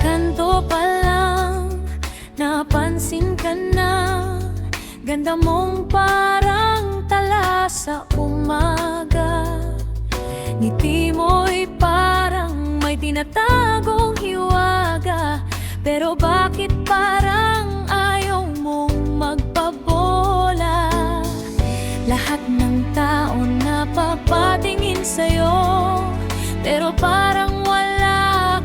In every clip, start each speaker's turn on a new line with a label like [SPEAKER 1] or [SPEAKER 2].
[SPEAKER 1] kanto pa lang, napansin ka na. Ganda mong parang tala sa umaga. Ngiti mo'y parang may tinatagong hiwaga. Pero bakit parang ayaw mong magpabola? Lahat ng tao napapatingin sa'yo, pero parang wala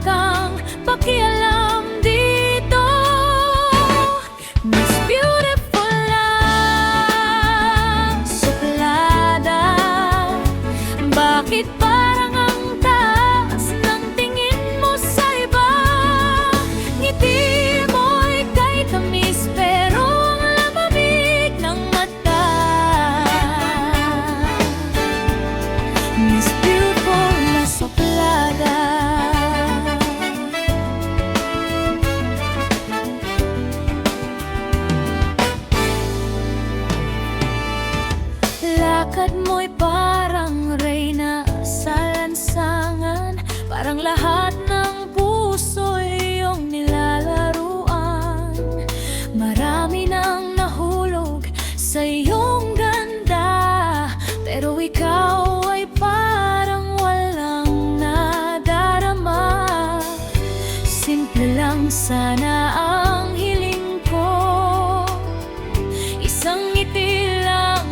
[SPEAKER 1] kang pakialam dito. Miss Beautiful lang, suplada. Bakit parang ang taas ng tingin mo sa iba? Ngiti mo'y kay tamis, pero ang lamamig ng mata. Miss Beautiful na suplada. Lakad mo'y parang reyna sa lansangan. Parang lahat ng puso iyong nilalaruan. Marami nang nahulog sa iyong ganda, pero ikaw ay parang walang nadarama. Simple lang sana ang hiling ko, isang ngiti lang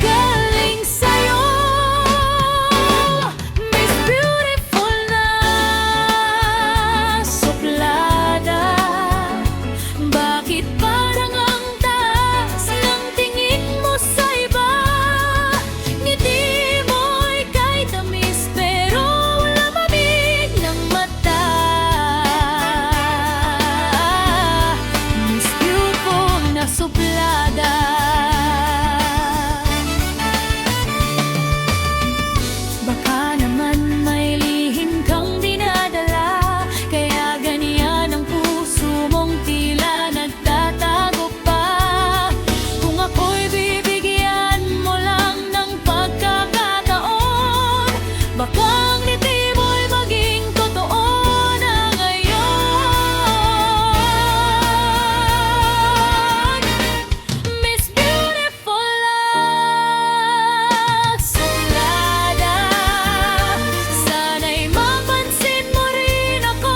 [SPEAKER 1] galing sa'yo. Miss Beautiful na suplada. Bakit parang ang taas ng tingin mo sa iba? Ngiti mo'y kay tamis, pero wala mamig ng mata. Miss Beautiful na suplada. Baka naman may lihim kang dinadala, kaya ganyan ang puso mong tila nagtatago pa. Kung ako'y bibigyan mo lang ng pagkakataon, baka ang ngiti mo'y maging totoo na ngayon. Miss Beautiful lang, suplada. Sana'y mapansin mo rin ako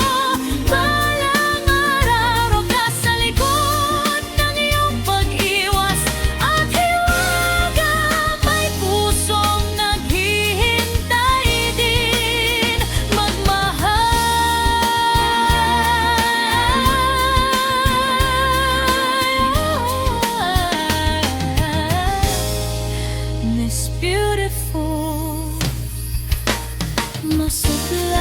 [SPEAKER 1] balang araw ka sa likod ng iyong pag-iwas at hiwaga. May pusong naghihintay din magmahal. Miss Beautiful, masuplada.